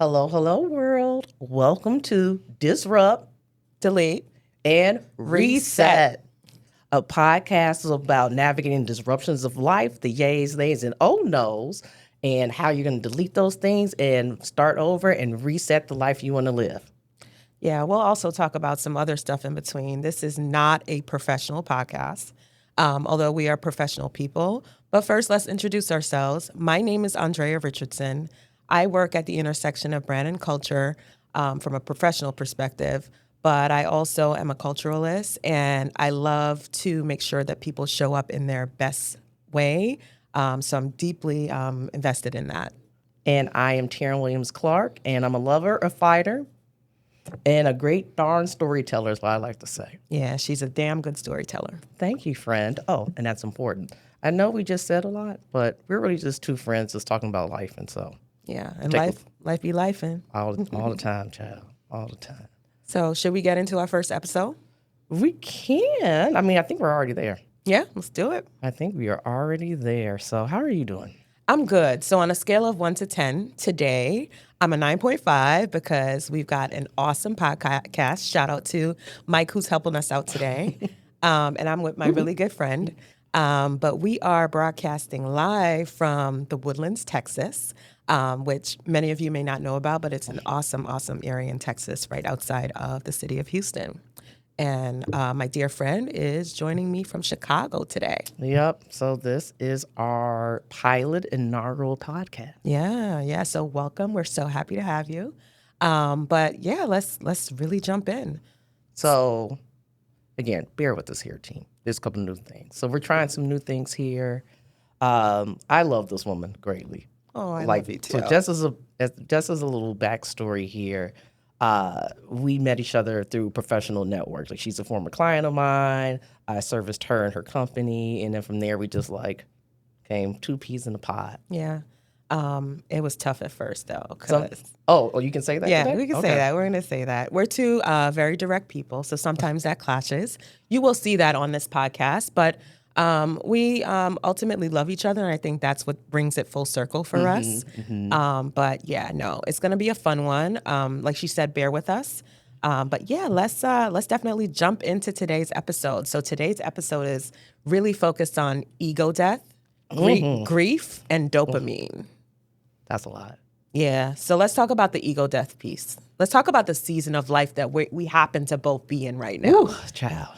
Hello, hello, world. Welcome to Disrupt, Delete, and reset. Reset, a podcast about navigating disruptions of life, the yays, nays, and oh no's, and how you're going to delete those things and start over and reset the life you want to live. Yeah, we'll also talk about some other stuff in between. This is not a professional podcast, although we are professional people. But first, let's introduce ourselves. My name is Andrea Richardson. I work at the intersection of brand and culture from a professional perspective, but I also am a culturalist, and I love to make sure that people show up in their best way. So I'm deeply invested in that. And I am Taryn Williams Clark, and I'm a lover, a fighter, and a great darn storyteller, is what I like to say. Yeah, she's a damn good storyteller. Thank you, friend. Oh, and that's important. I know we just said a lot, but we're really just two friends just talking about life, and so Yeah, and Take life be lifing. all the time, child, all the time. So, should we get into our first episode? We can. I mean, I think we're already there. Yeah, let's do it. I think we are already there. So, how are you doing? I'm good. So, on a scale of 1 to 10, today I'm a 9.5 because we've got an awesome podcast. Shout out to Mike, who's helping us out today. And I'm with my really good friend. But we are broadcasting live from the Woodlands, Texas, which many of you may not know about, but it's an awesome, awesome area in Texas right outside of the city of Houston. And my dear friend is joining me from Chicago today. Yep. So, this is our pilot inaugural podcast. Yeah. So welcome. We're so happy to have you. But yeah, let's really jump in. So, again, bear with us here, team. There's a couple new things. So, we're trying some new things here. I love this woman greatly. Oh, I love you too. So, just as a little backstory here, we met each other through professional networks. Like, she's a former client of mine. I serviced her and her company, and then from there we just came two peas in a pod. Yeah. It was tough at first though. You can say that. Yeah, today? we can Okay. say that. We're going to say that. We're two very direct people, so sometimes that clashes. You will see that on this podcast, but we ultimately love each other, and I think that's what brings it full circle for us. But yeah, no, it's going to be a fun one. Like she said, bear with us. But yeah, let's definitely jump into today's episode. So today's episode is really focused on ego death, grief, and dopamine. That's a lot. Yeah. So let's talk about the ego death piece. Let's talk about the season of life that we happen to both be in right now. Ooh, child.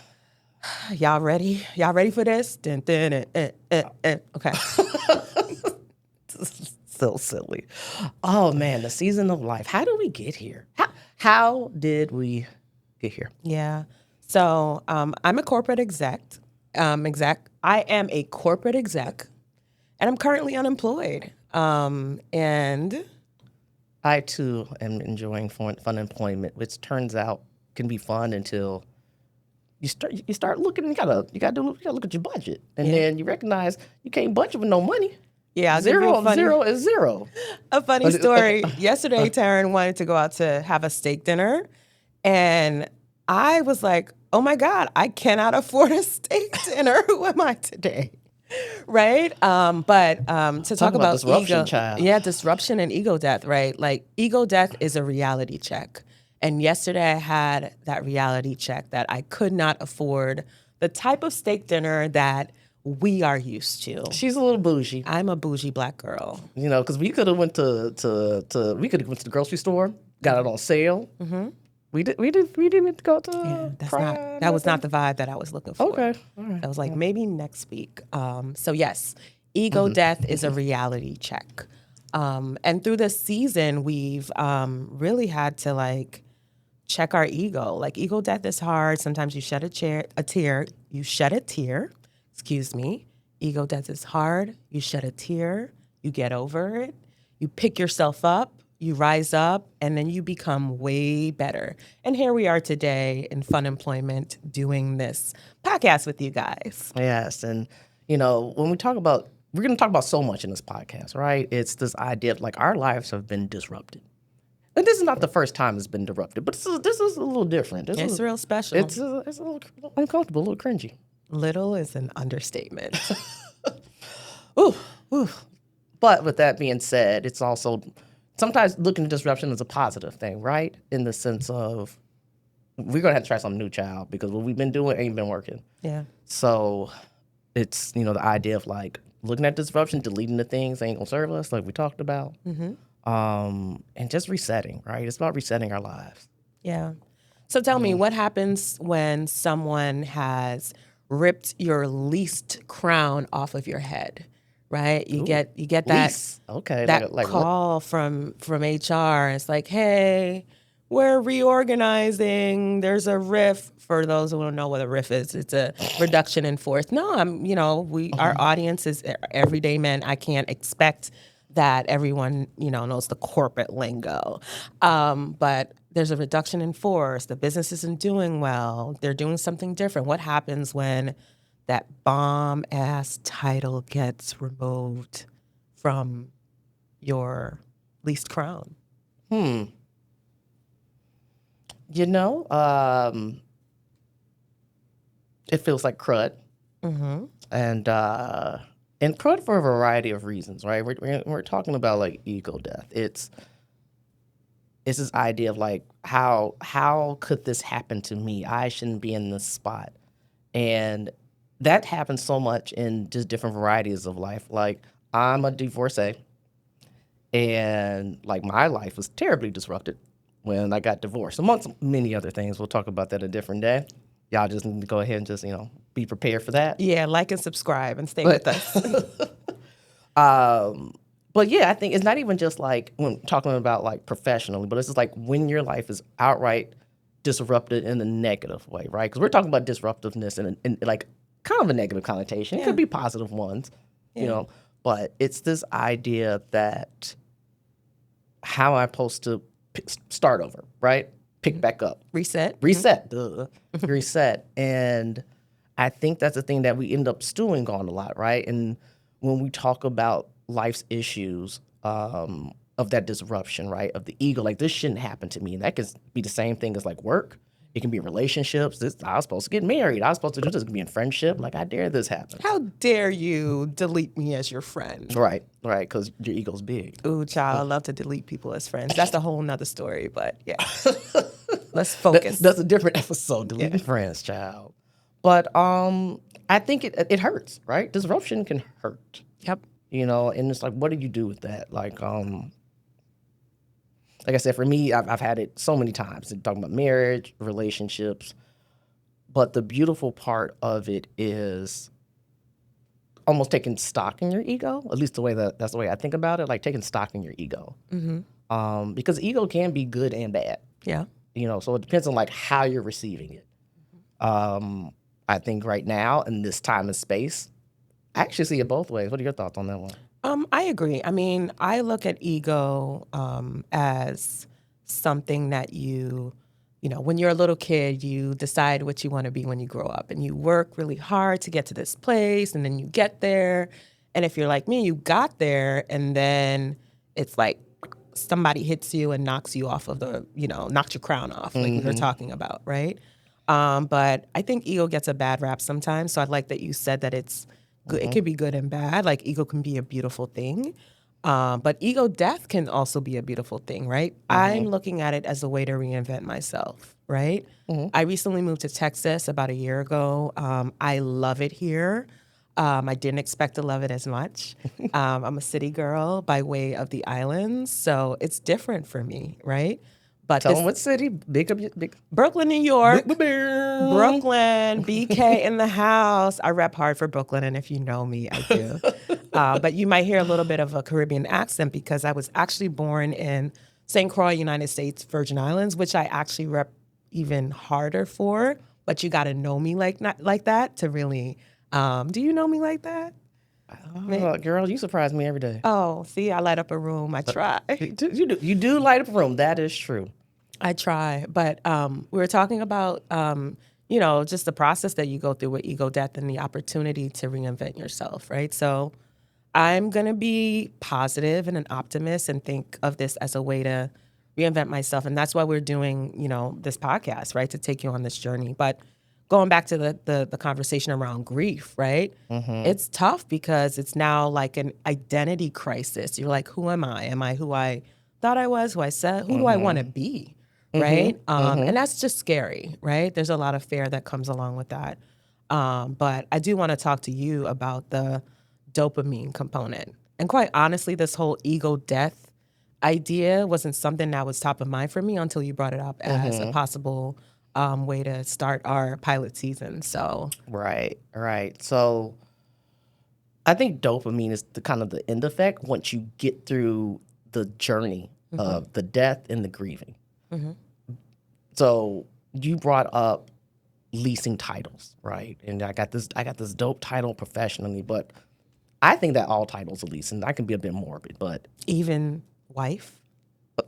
Y'all ready? Y'all ready for this? Okay. So silly. Oh man, the season of life. How did we get here? How did we get here? Yeah. So I'm a corporate exec. I am a corporate exec, and I'm currently unemployed. And I too am enjoying fun employment, which turns out can be fun until you start looking. You gotta look at your budget, and then you recognize you can't budget with no money. yeah, Zero is zero. A funny story. Yesterday, Taryn wanted to go out to have a steak dinner, and I was like, "Oh my God, I cannot afford a steak dinner. Who am I today?" Right? But to talk about disruption, ego, child. yeah, disruption and ego death. Right? Like ego death is a reality check, and yesterday I had that reality check that I could not afford the type of steak dinner that we are used to. She's a little bougie, I'm a bougie black girl. because we could have went to the grocery store, got it on sale. Mm-hmm. We didn't go to. Yeah, that was not the vibe that I was looking for. Okay, all right. I was like, maybe next week. So yes, ego death is a reality check. And through this season, we've really had to check our ego. Like ego death is hard. Sometimes you shed a tear. You shed a tear. Excuse me. Ego death is hard. You shed a tear. You get over it. You pick yourself up. You rise up, and then you become way better. And here we are today in Fun Employment doing this podcast with you guys. Yes, and when we're going to talk about so much in this podcast, right? It's this idea of our lives have been disrupted. And this is not the first time it's been disrupted, but this is a little different. It's real special. It's a little uncomfortable, a little cringy. Little is an understatement. Ooh. But with that being said, it's also sometimes looking at disruption as a positive thing, right? In the sense of we're gonna have to try something new, child, because what we've been doing ain't been working. Yeah. So it's the idea of like looking at disruption, deleting the things that ain't gonna serve us, like we talked about, and just resetting, right? It's about resetting our lives. Yeah. So tell me, what happens when someone has ripped your least crown off of your head, right? You get that Lease, okay, that like what? call from HR. It's like, hey, we're reorganizing. There's a RIF. For those who don't know what a RIF is, it's a reduction in force. No, our audience is everyday men. I can't expect that everyone knows the corporate lingo, but there's a reduction in force. The business isn't doing well. They're doing something different. What happens when that bomb ass title gets removed from your least crown? You know, it feels like crud, and crud for a variety of reasons, right? We're talking about like ego death. It's this idea of like how could this happen to me? I shouldn't be in this spot, and that happens so much in just different varieties of life. Like I'm a divorcee, and like my life was terribly disrupted when I got divorced, amongst many other things. We'll talk about that a different day. Y'all just need to go ahead and just be prepared for that. Yeah, like and subscribe and stay with us. But yeah, I think it's not even just like when talking about like professionally, but it's just like when your life is outright disrupted in a negative way, right? Because we're talking about disruptiveness in like kind of a negative connotation. It could be positive ones, but it's this idea that how I'm supposed to start over, right? Pick back up. Reset. Reset. And I think that's the thing that we end up stewing on a lot, right? And when we talk about life's issues of that disruption, right? Of the ego, like this shouldn't happen to me. And that could be the same thing as like work. It can be relationships. I was supposed to get married. I was supposed to do this. It can be in friendship. Like, how dare this happen? How dare you delete me as your friend? Right, because your ego's big. Ooh, child, I love to delete people as friends. That's a whole nother story, but yeah. Let's focus. That's a different episode, deleting friends, child. But I think it hurts, right? Disruption can hurt. Yep. And it's like, what do you do with that? Like I said, for me, I've had it so many times. Talking about marriage, relationships. But the beautiful part of it is almost taking stock in your ego. At least that's the way I think about it. Like taking stock in your ego. Because ego can be good and bad. Yeah. So it depends on like how you're receiving it. I think right now in this time and space, I actually see it both ways. What are your thoughts on that one? I agree. I mean, I look at ego as something that when you're a little kid, you decide what you want to be when you grow up, and you work really hard to get to this place, and then you get there. And if you're like me, you got there, and then it's like somebody hits you and knocks you off of knocks your crown off, like we were talking about, right? But I think ego gets a bad rap sometimes. So I like that you said that it's good. It can be good and bad. Like ego can be a beautiful thing. But ego death can also be a beautiful thing, right? I'm looking at it as a way to reinvent myself, right? I recently moved to Texas about a year ago. I love it here. I didn't expect to love it as much. I'm a city girl by way of the islands, so it's different for me, right? But Tell them what city. Big. Brooklyn, New York. Brooklyn, BK in the house. I rep hard for Brooklyn, and if you know me, I do. But you might hear a little bit of a Caribbean accent because I was actually born in St. Croix, United States, Virgin Islands, which I actually rep even harder for. But you got to know me like that to really. Do you know me like that? Oh, girl, you surprise me every day. Oh, see, I light up a room. I try. You do light up a room. That is true. I try. But we were talking about, just the process that you go through with ego death and the opportunity to reinvent yourself, right? So I'm going to be positive and an optimist and think of this as a way to reinvent myself. And that's why we're doing, this podcast, right, to take you on this journey. But going back to the conversation around grief, right? It's tough because it's now like an identity crisis. You're like, who am I? Am I who I thought I was, who I said, who do I want to Mm-hmm. be, right? Mm-hmm. Mm-hmm. And that's just scary, right? There's a lot of fear that comes along with that. But I do want to talk to you about the dopamine component. And quite honestly, this whole ego death idea wasn't something that was top of mind for me until you brought it up as a Mm-hmm. possible way to start our pilot season. So, Right. Right. So I think dopamine is the kind of the end effect once you get through the journey mhm, of the death and the grieving. mhm, So you brought up leasing titles, right? And I got this dope title professionally, but I think that all titles are leasing. I can be a bit morbid, but even wife.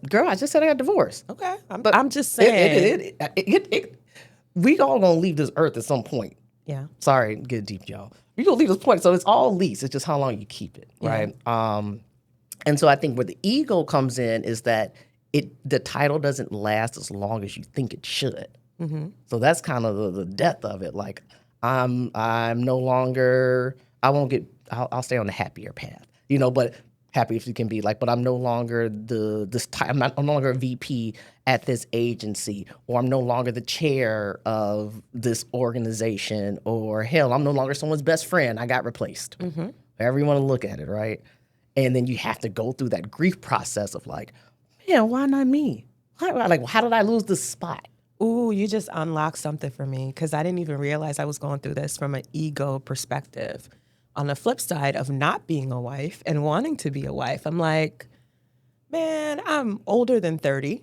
girl, I just said I got divorced. Okay, I'm, But I'm just saying. we all gonna leave this earth at some point. Yeah, Sorry, get deep, y'all. We gonna leave this point, so it's all lease. It's just how long you keep it, yeah. right? And so I think where the ego comes in is that the title doesn't last as long as you think it should. Mm-hmm. So that's kind of the death of it. Like I'm no longer. I won't get. I'll stay on the happier path, But happy if you can be like. But I'm no longer I'm not no longer a VP at this agency, or I'm no longer the chair of this organization, or hell, I'm no longer someone's best friend. I got replaced. Mm-hmm. However you want to look at it, right? And then you have to go through that grief process of like, man, why not me? How did I lose this spot? Ooh, you just unlocked something for me because I didn't even realize I was going through this from an ego perspective. On the flip side of not being a wife and wanting to be a wife, I'm like, man, I'm older than 30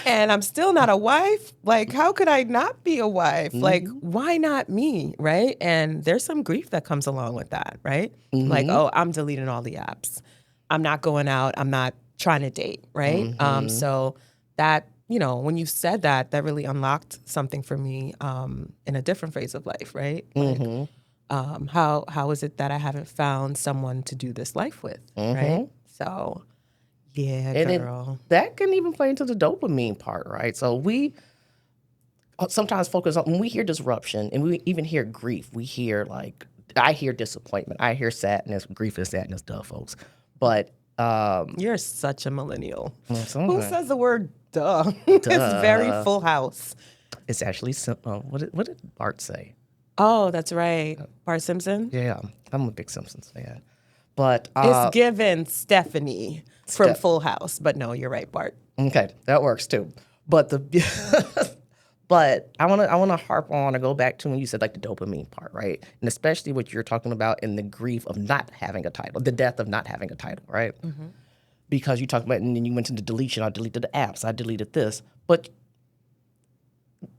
and I'm still not a wife. Like, how could I not be a wife? Like, Mm-hmm. why not me? Right. And there's some grief that comes along with that. Right. Like, Mm-hmm. oh, I'm deleting all the apps. I'm not going out. I'm not trying to date. Right. Mm-hmm. So that, when you said that, that really unlocked something for me in a different phase of life. Right. Like, Mm-hmm. how is it that I haven't found someone to do this life with? Right. Mm-hmm. So, yeah, And then girl. that can even play into the dopamine part, right? So we sometimes focus on when we hear disruption and we even hear grief, we hear I hear disappointment, I hear sadness, grief and sadness, duh, folks. But You're such a millennial. Who sometimes, says the word duh? It's very duh, Full House. it's actually what did Bart say? Oh, that's right. Bart Simpson. Yeah, I'm a big Simpsons fan. But It's given Stephanie from Steph, Full House. But no, you're right, Bart. okay, that works too. But but I wanna harp on or go back to when you said like the dopamine part, right? And especially what you're talking about in the grief of not having a title, the death of not having a title, right? Because you talked about and then you went into deletion. I deleted the apps. I deleted this, but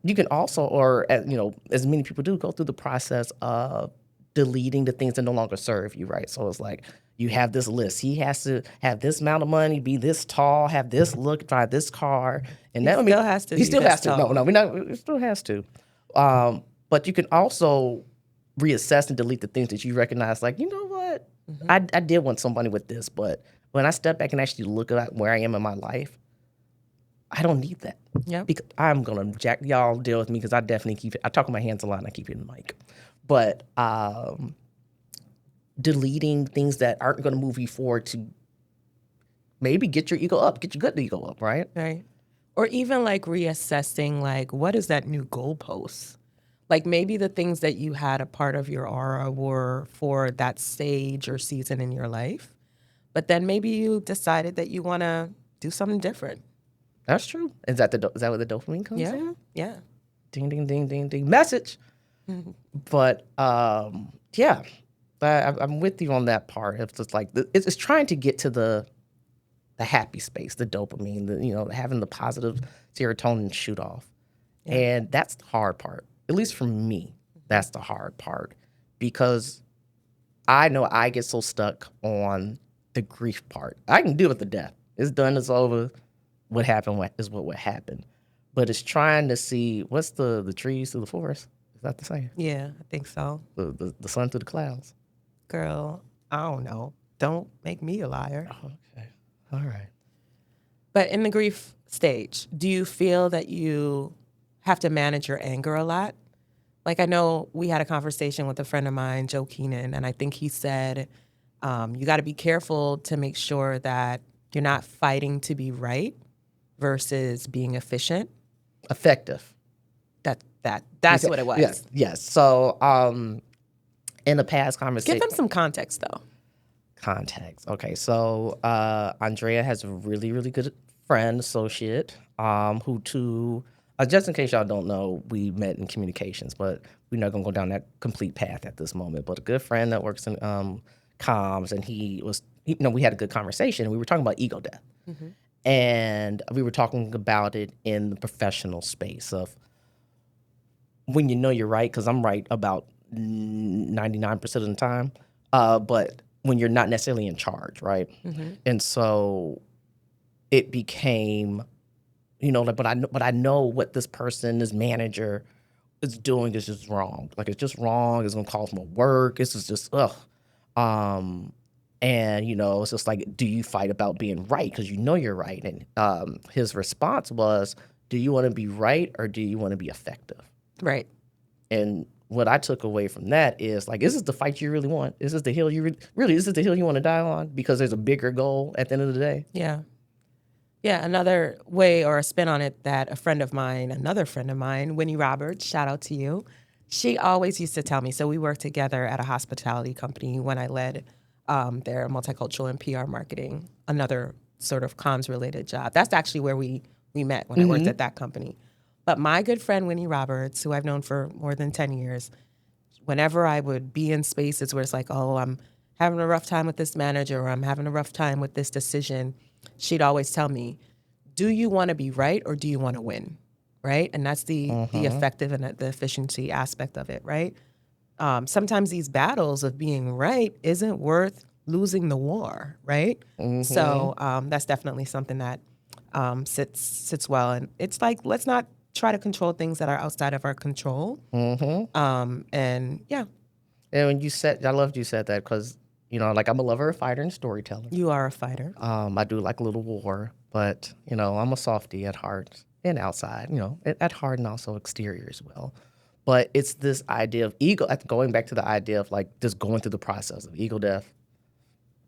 you can also, as many people do, go through the process of deleting the things that no longer serve you, right? So it's like you have this list. He has to have this amount of money, be this tall, have this look, drive this car, and He that still has to he be still this has to. No, tall. no, we not. He still has to. But you can also reassess and delete the things that you recognize. Like, you know what? I did want somebody with this, but when I step back and actually look at where I am in my life, I don't need that. Yep. Because I'm gonna y'all deal with me because I definitely keep it. I talk with my hands a lot and I keep it in the mic. But deleting things that aren't gonna move you forward to maybe get your ego up, get your good ego up, right? Right. Or even like reassessing, like, what is that new goalpost? Like maybe the things that you had a part of your aura were for that stage or season in your life, but then maybe you decided that you want to do something different. That's true. Is that where the dopamine comes Yeah. in? Yeah. Ding ding ding ding ding message. Mhm. But yeah, I'm with you on that part. It's just like it's trying to get to the happy space, the dopamine, having the positive serotonin shoot off. Yeah. And that's the hard part. At least for me, that's the hard part because I know I get so stuck on the grief part. I can deal with the death. It's done, it's over. What happened is what would happen. But it's trying to see what's the trees to the forest. Is that the same? Yeah, I think so. The sun to the clouds. Girl, I don't know. Don't make me a liar. Oh, okay. All right. But in the grief stage, do you feel that you have to manage your anger a lot? Like I know we had a conversation with a friend of mine, Joe Keenan, and I think he said you got to be careful to make sure that You're not fighting to be right versus being efficient. Effective. That's what it was. Yes. So in a past Give conversation, them some context though. context. Okay, so Andrea has a really, really good friend, associate, who to just in case y'all don't know, we met in communications, but we're not gonna go down that complete path at this moment. But a good friend that works in comms, and we had a good conversation, and we were talking about ego death, and we were talking about it in the professional space of when you know you're right, because I'm right about 99% of the time, but when you're not necessarily in charge, right? And so it became, like, but I know what this person, this manager, is doing is just wrong. Like, it's just wrong. It's gonna cause more work. This is just ugh. And it's just like, do you fight about being right because you know you're right? And his response was, do you want to be right or do you want to be effective? Right. And what I took away from that is like, is this the fight you really want? Is this the hill you really? Is this the hill you want to die on? Because there's a bigger goal at the end of the day. Yeah. Yeah. Another way or a spin on it that another friend of mine, Winnie Roberts, shout out to you. She always used to tell me. So we worked together at a hospitality company when I led their multicultural and PR marketing, another sort of comms related job. That's actually where we met when I worked at that company. But my good friend, Winnie Roberts, who I've known for more than 10 years, whenever I would be in spaces where it's like, oh, I'm having a rough time with this manager or I'm having a rough time with this decision, she'd always tell me, do you want to be right or do you want to win? Right? And that's the effective and the efficiency aspect of it, right? Sometimes these battles of being right isn't worth losing the war, right? So that's definitely something that sits well. And it's like, let's not try to control things that are outside of our control. And yeah. And when I loved you said that because, like, I'm a lover, a fighter, and storyteller. You are a fighter. I do like a little war, but, I'm a softie at heart and outside, at heart and also exterior as well. But it's this idea of ego, going back to the idea of like just going through the process of ego death,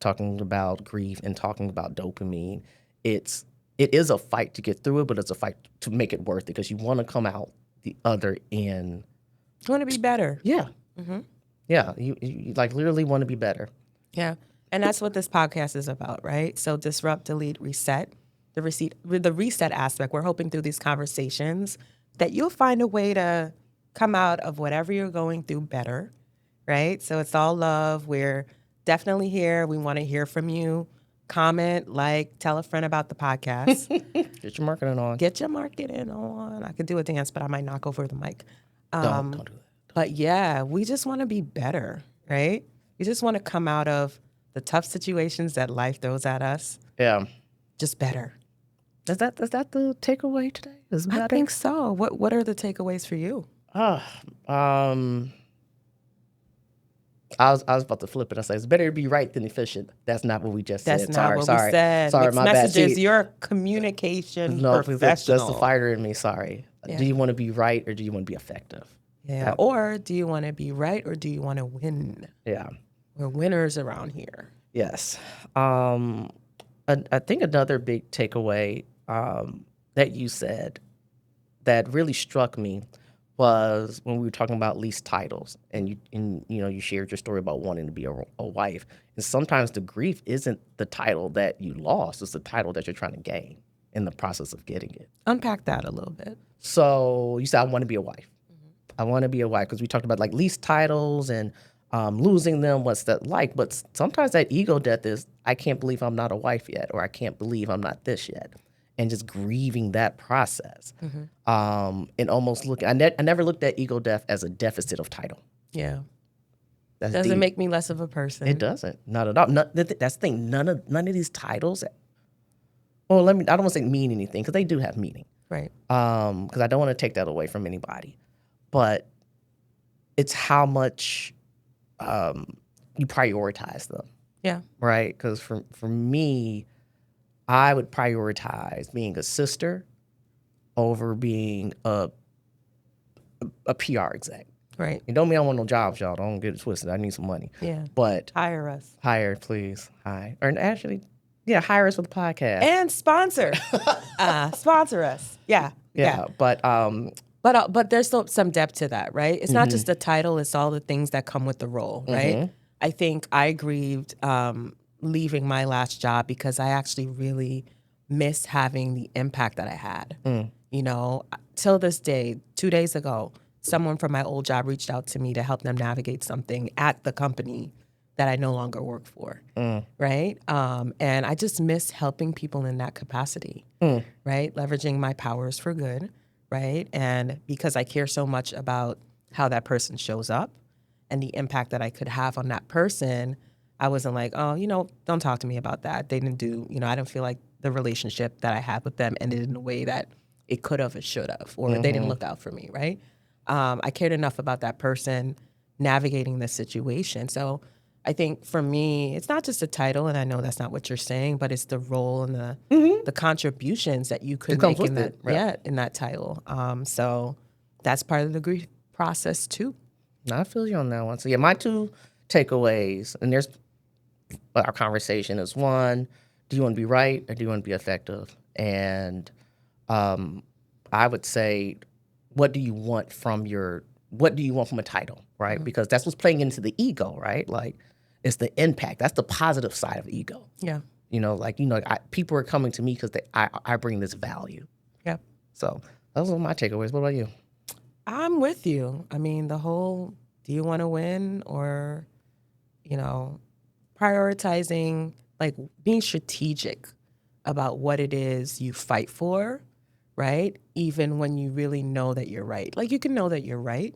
talking about grief and talking about dopamine. It is a fight to get through it, but it's a fight to make it worth it because you want to come out the other end. You want to be better. Yeah. Yeah. You like literally want to be better. Yeah. And that's what this podcast is about, right? So disrupt, delete, reset. The reset aspect, we're hoping through these conversations that you'll find a way to come out of whatever you're going through better, right? So it's all love. We're definitely here. We want to hear from you. Comment, tell a friend about the podcast. Get your marketing on. Get your marketing on. I could do a dance, but I might knock over the mic. Don't do that. But yeah, we just want to be better, right? We just want to come out of the tough situations that life throws at us. Yeah. Just better. Is that the takeaway today? Is better? I think so. What are the takeaways for you? I was about to flip it. I say it's better to be right than efficient. That's not what we just said. That's not what we said. Sorry, Mixed my bad. messages. You're a communication professional. That's the fighter in me. Sorry. Yeah. Do you want to be right or do you want to be effective? Yeah. Or do you want to be right or do you want to win? Yeah. We're winners around here. Yes. I think another big takeaway that you said that really struck me was when we were talking about lease titles, and you shared your story about wanting to be a wife. And sometimes the grief isn't the title that you lost; it's the title that you're trying to gain in the process of getting it. Unpack that a little bit. So you said, "I want to be a wife. I want to be a wife," because we talked about like lease titles and losing them. What's that like? But sometimes that ego death is, I can't believe I'm not a wife yet, or I can't believe I'm not this yet. And just grieving that process, and almost I never looked at ego death as a deficit of title. Yeah, That's doesn't deep. make me less of a person. It doesn't, not at all. That's the thing. None of these titles. Well, I don't want to say mean anything because they do have meaning, right? Because I don't want to take that away from anybody, but it's how much you prioritize them. Yeah, right. Because for me, I would prioritize being a sister over being a PR exec. right. You don't mean I want no jobs, y'all. Don't get it twisted. I need some money. Yeah, But hire us. hire, please. Hire. Or actually, Yeah, hire us for the podcast. And sponsor us. Yeah. Yeah, But there's some depth to that, right? It's not just the title; it's all the things that come with the role, right? I think I grieved leaving my last job because I actually really miss having the impact that I had. You know, till this day, 2 days ago, someone from my old job reached out to me to help them navigate something at the company that I no longer work for, right? And I just miss helping people in that capacity, right? Leveraging my powers for good, right? And because I care so much about how that person shows up and the impact that I could have on that person, I wasn't like, oh, don't talk to me about that. They didn't do, I didn't feel like the relationship that I had with them ended in a way that it could have or should have, or they didn't look out for me, right? I cared enough about that person navigating the situation. So I think for me, it's not just a title, and I know that's not what you're saying, but it's the role and the contributions that you could make in that, in that title. So that's part of the grief process too. I feel you on that one. So yeah, my 2 takeaways, and there's our conversation is: 1, do you want to be right or do you want to be effective? And I would say, what do you want from a title, right? Because that's what's playing into the ego, right? Like, it's the impact. That's the positive side of ego. Yeah. People are coming to me because I bring this value. Yeah. So those are my takeaways. What about you? I'm with you. I mean, the whole, do you want to win, or, prioritizing, like being strategic about what it is you fight for, right? Even when you really know that you're right. Like, you can know that you're right,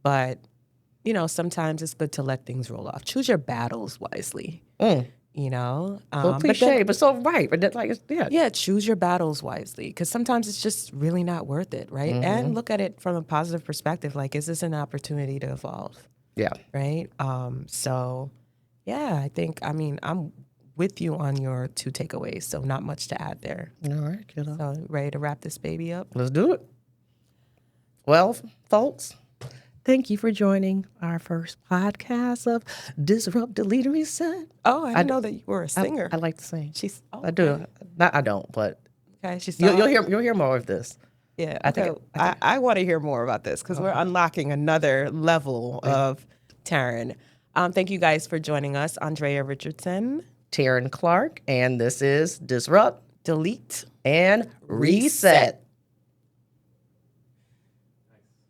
but, sometimes it's good to let things roll off. Choose your battles wisely, Well, cliche, but so right. But that's like, Yeah, choose your battles wisely, because sometimes it's just really not worth it, right? And look at it from a positive perspective. Like, is this an opportunity to evolve? Yeah. Right? So, yeah, I think, I'm with you on your 2 takeaways, so not much to add there. All right, kiddo. So, ready to wrap this baby up? Let's do it. Well, folks, thank you for joining our first podcast of Disrupt, Delete, and Reset. Oh, I didn't know that you were a singer. I like to sing. I Okay. do. I don't, but Okay, she's you'll hear more of this. Yeah, okay. I want to hear more about this, because we're unlocking another level of Taryn. Thank you guys for joining us. Andrea Richardson. Taryn Clark, and this is Disrupt, Delete. and Reset.